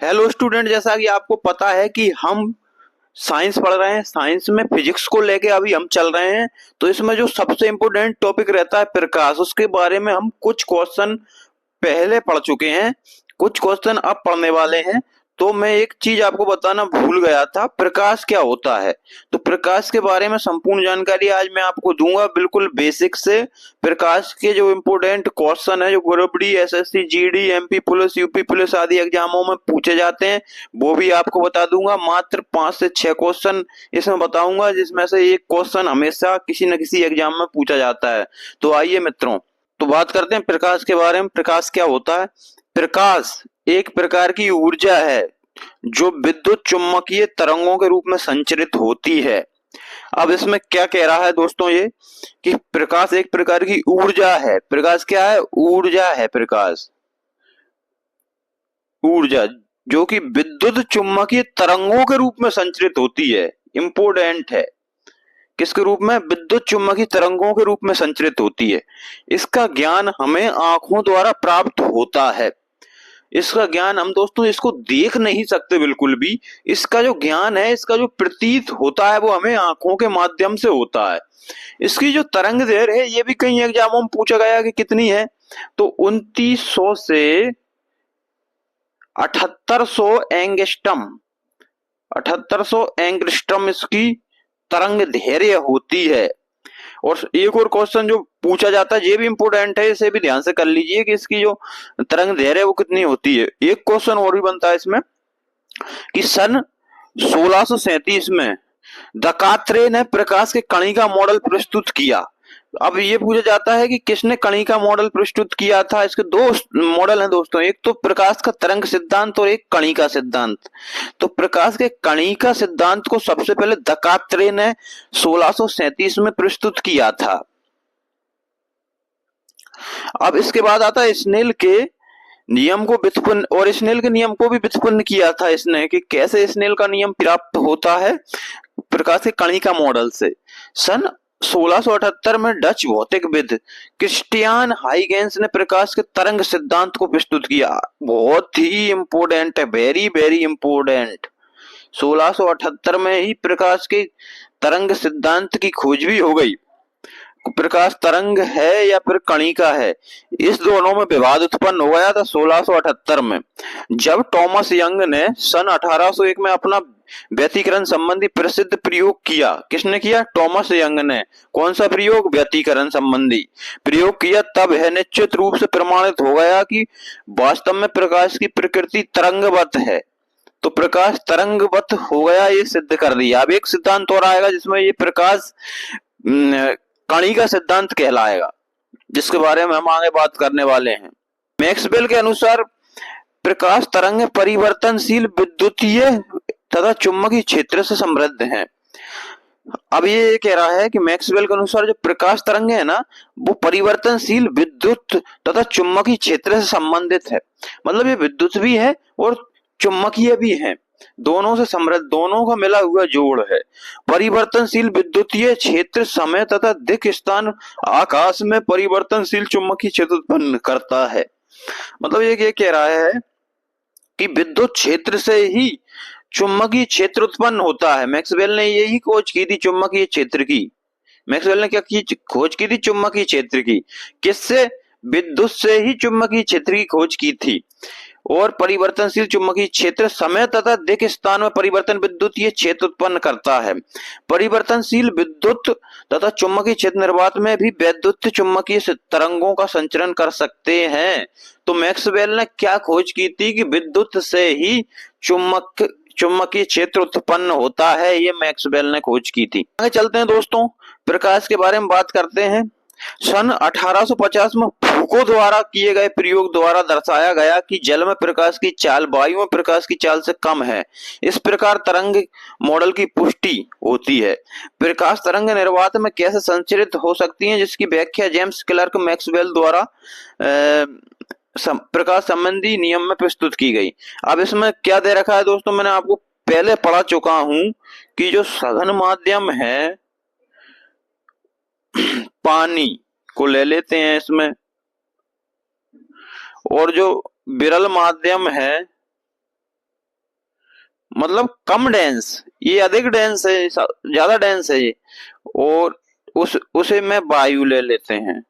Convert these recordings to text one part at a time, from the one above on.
Hello student, जैसा कि आपको पता है कि हम साइंस पढ़ रहे हैं। साइंस में फिजिक्स को लेके अभी हम चल रहे हैं। तो इसमें जो सबसे इम्पोर्टेंट टॉपिक रहता है प्रकाश, उसके बारे में हम कुछ क्वेश्चन पहले पढ़ चुके हैं, कुछ क्वेश्चन अब पढ़ने वाले हैं। तो मैं एक चीज आपको बताना भूल गया था, प्रकाश क्या होता है। तो प्रकाश के बारे में संपूर्ण जानकारी आज मैं आपको दूंगा, बिल्कुल बेसिक से। प्रकाश के जो इम्पोर्टेंट क्वेश्चन है, जो group D, SSC, GD, MP police, UP police आदि एग्जामों में पूछे जाते हैं, वो भी आपको बता दूंगा। मात्र 5 से 6 क्वेश्चन इसमें बताऊंगा, जिसमें से एक क्वेश्चन हमेशा किसी न किसी एग्जाम में पूछा जाता है। तो आइए मित्रों, तो बात करते हैं प्रकाश के बारे में। प्रकाश क्या होता है? प्रकाश एक प्रकार की ऊर्जा है जो विद्युत चुम्बकीय तरंगों के रूप में संचरित होती है। अब इसमें क्या कह रहा है दोस्तों, ये कि प्रकाश एक प्रकार की ऊर्जा है। प्रकाश क्या है? ऊर्जा है। प्रकाश ऊर्जा जो कि विद्युत चुम्बकीय तरंगों के रूप में संचरित होती है। इंपोर्टेंट है। किसके रूप में? विद्युत चुम्बकीय तरंगों के रूप में संचरित होती है। इसका ज्ञान हमें आंखों द्वारा प्राप्त होता है। इसका ज्ञान हम दोस्तों इसको देख नहीं सकते बिल्कुल भी। इसका जो ज्ञान है, इसका जो प्रतीत होता है, वो हमें आंखों के माध्यम से होता है। इसकी जो तरंग दैर्घ्य है, ये भी कई एग्जामों में पूछा गया कि कितनी है। तो 2900 से 7800 एंगस्ट्रम, 7800 एंगस्ट्रम इसकी तरंग दैर्घ्य होती है। और एक और क्वेश्चन जो पूछा जाता है, ये भी इंपोर्टेंट है, इसे भी ध्यान से कर लीजिए कि इसकी जो तरंग दैर्घ्य है वो कितनी होती है। एक क्वेश्चन और भी बनता है इसमें कि सन 1637 में दकात्रे ने प्रकाश के कणिका मॉडल प्रस्तुत किया। अब ये पूछा जाता है कि किसने कणिका मॉडल प्रस्तुत किया था। इसके दो मॉडल हैं दोस्तों, एक तो प्रकाश का तरंग सिद्धांत और एक कणिका सिद्धांत। तो प्रकाश के कणिका सिद्धांत को सबसे पहले दकात्रे ने 1637 में प्रस्तुत किया था। अब इसके बाद आता है स्नेल के नियम को व्युत्पन्न, और स्नेल के नियम को भी व्युत्पन्न किया था इसने, कि कैसे स्नेल का नियम प्राप्त होता है प्रकाश के कणिका मॉडल से। सन 1678 में डच भौतिकविद क्रिस्टियान हाइगेंस ने प्रकाश के तरंग सिद्धांत को प्रस्तुत किया। बहुत ही इंपोर्टेंट है, वेरी वेरी इंपोर्टेंट। 1678 में ही प्रकाश के तरंग सिद्धांत की खोज भी हो गई। प्रकाश तरंग है या फिर कणिका है, इस दोनों में विवाद उत्पन्न हो गया था 1678 में, जब टॉमस यंग ने सन 1801 में अपना व्यतिकरण संबंधी प्रसिद्ध प्रयोग किया। किसने किया? टॉमस यंग ने। कौन सा प्रयोग? व्यतिकरण संबंधी प्रयोग किया। तब यह निश्चित रूप से प्रमाणित हो गया कि वास्तव में प्रकाश की प्रकृति तरंगवत है। तो प्रकाश तरंगवत हो गया, ये सिद्ध कर दिया। अब एक सिद्धांत और आएगा जिसमें ये प्रकाश कणिका सिद्धांत कहलाएगा, जिसके बारे में हम आगे बात करने वाले हैं। मैक्सवेल के अनुसार प्रकाश तरंग परिवर्तनशील विद्युतीय तथा चुंबकीय क्षेत्र से समृद्ध हैं। अब ये कह रहा है कि मैक्सवेल के अनुसार जो प्रकाश तरंग है ना, वो परिवर्तनशील विद्युत तथा चुंबकीय क्षेत्र से संबंधित है। मतलब ये विद्युत भी है और चुंबकीय भी है, दोनों से समृद्ध, दोनों का मिला हुआ जोड़ है। परिवर्तनशील विद्युतीय क्षेत्र समय तथा दिक् स्थान आकाश में परिवर्तनशील चुंबकीय क्षेत्र उत्पन्न करता है। मतलब ये कह रहा है कि विद्युत क्षेत्र से ही चुंबकीय क्षेत्र उत्पन्न होता है। मैक्सवेल ने यही खोज की थी चुंबकीय क्षेत्र की। मैक्सवेल ने क्या की खोज की थी? चुंबकीय क्षेत्र की। किससे? विद्युत से ही चुंबकीय क्षेत्र की खोज की थी। और परिवर्तनशील चुंबकीय क्षेत्र समय तथा दिक् स्थान में परिवर्तन विद्युतीय क्षेत्र उत्पन्न करता है। परिवर्तनशील विद्युत तथा चुंबकीय क्षेत्र निर्वात में भी वैद्युत चुंबकीय तरंगों का संचरण कर सकते हैं। तो मैक्सवेल ने क्या खोज की थी कि विद्युत से ही चुंबकीय क्षेत्र उत्पन्न होता है, ये मैक्सवेल ने खोज की थी। आगे चलते हैं दोस्तों, प्रकाश के बारे में बात करते हैं। सन 1850 में फूको द्वारा किए गए प्रयोग द्वारा दर्शाया गया कि जल में प्रकाश की चाल वायु में प्रकाश की चाल से कम है। इस प्रकार तरंग मॉडल की पुष्टि होती है। प्रकाश तरंग निर्वात में कैसे संचरित हो सकती हैं, जिसकी व्याख्या जेम्स क्लर्क मैक्सवेल द्वारा प्रकाश संबंधी नियम में प्रस्तुत की गई। अब इसमें क्या दे रखा है दोस्तों, मैंने आपको पहले पढ़ा चुका हूं कि जो सघन माध्यम है, पानी को ले लेते हैं इसमें, और जो विरल माध्यम है मतलब कम डेंस, ये अधिक डेंस है, ज्यादा डेंस है ये। और उसे मैं वायु ले लेते हैं,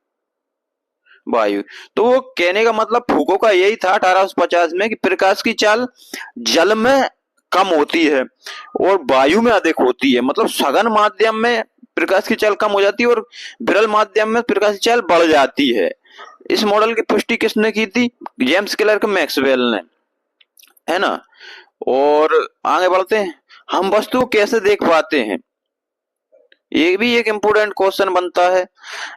वायु। तो वो कहने का मतलब फूको का यही था 1850 में कि प्रकाश की चाल जल में कम होती है और वायु में अधिक होती है। मतलब सघन माध्यम में प्रकाश की चाल कम हो जाती है और विरल माध्यम में प्रकाश की चाल बढ़ जाती है। इस मॉडल की पुष्टि किसने की थी? जेम्स क्लर्क मैक्सवेल ने, है ना। और आगे बढ़ते हैं, हम वस्तु को कैसे देख पाते हैं, ये भी एक इम्पोर्टेंट क्वेश्चन बनता है।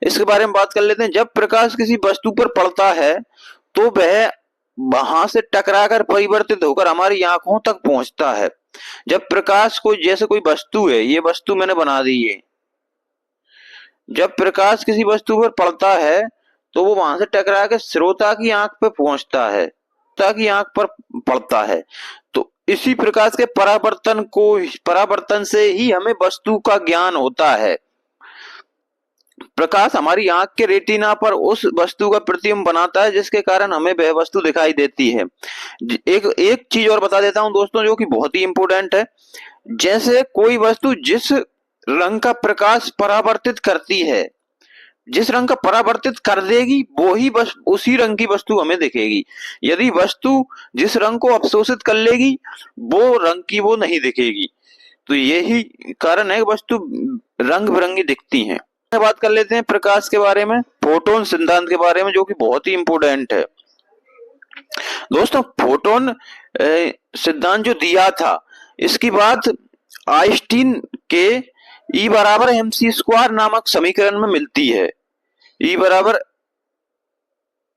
इसके बारे में बात कर लेते हैं। जब प्रकाश किसी वस्तु पर पड़ता है तो वह वहां से टकराकर परिवर्तित होकर हमारी आंखों तक पहुंचता है। जब प्रकाश को, जैसे कोई वस्तु है, ये वस्तु मैंने बना दी है, जब प्रकाश किसी वस्तु पर पड़ता है तो वो वहां से टकरा के श्रोता की आंख पे पहुंचता है, ताकि आंख पर पड़ता है। तो इसी प्रकाश के परावर्तन से ही हमें वस्तु का ज्ञान होता है। प्रकाश हमारी आंख के रेटिना पर उस वस्तु का प्रतिबिंब बनाता है जिसके कारण हमें वह वस्तु दिखाई देती है। एक एक चीज और बता देता हूं दोस्तों, जो कि बहुत ही इंपॉर्टेंट है। जैसे कोई वस्तु जिस रंग का प्रकाश परावर्तित करती है, जिस रंग का परावर्तित कर देगी वो ही बस उसी रंग की वस्तु हमें दिखेगी। यदि वस्तु जिस रंग को अवशोषित कर लेगी वो रंग की वो नहीं दिखेगी। तो यही कारण है वस्तु रंग बिरंगी दिखती हैं। बात कर लेते हैं प्रकाश के बारे में, फोटोन सिद्धांत के बारे में, जो कि बहुत ही इंपॉर्टेंट है दोस्तों। फोटोन सिद्धांत जो दिया था, इसकी बात आइंस्टीन के E बराबर mc स्क्वायर नामक समीकरण में मिलती है। E बराबर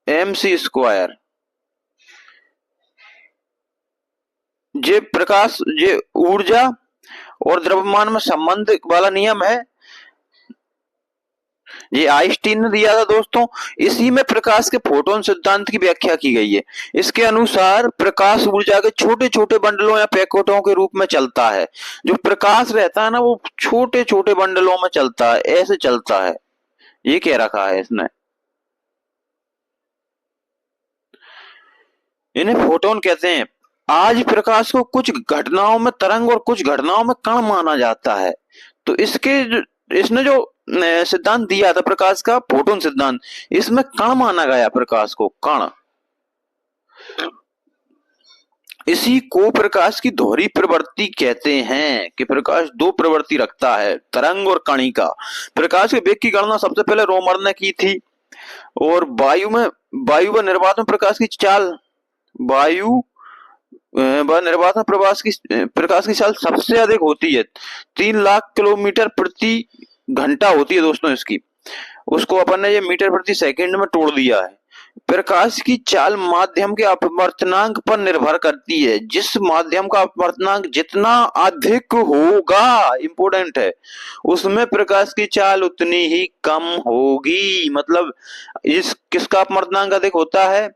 mc स्क्वायर, ये प्रकाश, ये ऊर्जा और द्रव्यमान में संबंध वाला नियम है, ये आइंस्टीन ने दिया था दोस्तों। इसी में प्रकाश के फोटोन सिद्धांत की व्याख्या की गई है। इसके अनुसार प्रकाश ऊर्जा के छोटे छोटे बंडलों या पैकेटों के रूप में चलता है। जो प्रकाश रहता है ना, वो छोटे छोटे बंडलों में चलता है, ऐसे चलता है, ये कह रखा है इसने। इन्हें फोटोन कहते हैं। आज प्रकाश को कुछ घटनाओं में तरंग और कुछ घटनाओं में कण माना जाता है। तो इसने जो सिद्धांत दिया था प्रकाश का, फोटोन सिद्धांत, इसमें कण माना गया प्रकाश को, कण। इसी को प्रकाश की दोहरी प्रवृत्ति कहते हैं कि प्रकाश दो प्रवृत्ति रखता है, तरंग और कणिका। प्रकाश के वेग की गणना सबसे पहले रोमर ने की थी। और वायु व निर्वात में प्रकाश की चाल, वायु व निर्वात में प्रकाश की चाल सबसे अधिक होती है, 3 लाख किलोमीटर प्रति घंटा होती है दोस्तों इसकी। उसको अपन ने ये मीटर प्रति सेकंड में तोड़ दिया है। प्रकाश की चाल माध्यम के अपवर्तनांक पर निर्भर करती है। जिस माध्यम का अपवर्तनांक जितना अधिक होगा, इंपोर्टेंट है, उसमें प्रकाश की चाल उतनी ही कम होगी। मतलब किसका अपवर्तनांक अधिक होता है?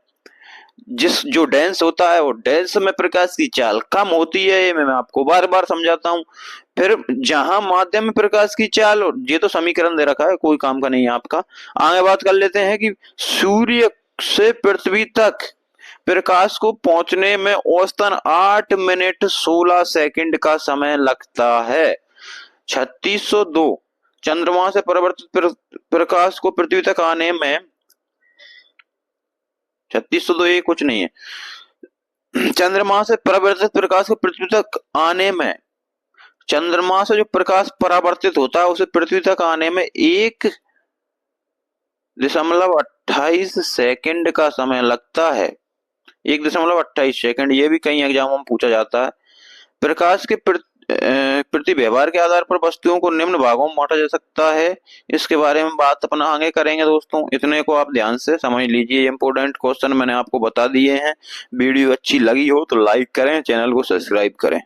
जो डेंस होता है, वो डेंस में प्रकाश की चाल कम होती है। ये मैं आपको बार बार समझाता हूँ। फिर जहां माध्यम में प्रकाश की चाल, ये तो समीकरण दे रखा है, कोई काम का नहीं है आपका। आगे बात कर लेते हैं कि सूर्य से पृथ्वी तक प्रकाश को पहुंचने में औसतन 8 मिनट 16 सेकंड का समय लगता है। 3602 चंद्रमा से परावर्तित प्रकाश को पृथ्वी तक आने में, 3602 ये कुछ नहीं है। चंद्रमा से परावर्तित प्रकाश को पृथ्वी तक आने में, चंद्रमा से जो प्रकाश परावर्तित होता है उसे पृथ्वी तक आने में 1.28 सेकंड का समय लगता है। 1.28 सेकंड, ये भी कई एग्जामों में पूछा जाता है। प्रकाश के प्रति व्यवहार के आधार पर वस्तुओं को निम्न भागों में बांटा जा सकता है। इसके बारे में बात अपना आगे करेंगे दोस्तों। इतने को आप ध्यान से समझ लीजिए। इंपोर्टेंट क्वेश्चन मैंने आपको बता दिए हैं। वीडियो अच्छी लगी हो तो लाइक करें, चैनल को सब्सक्राइब करें।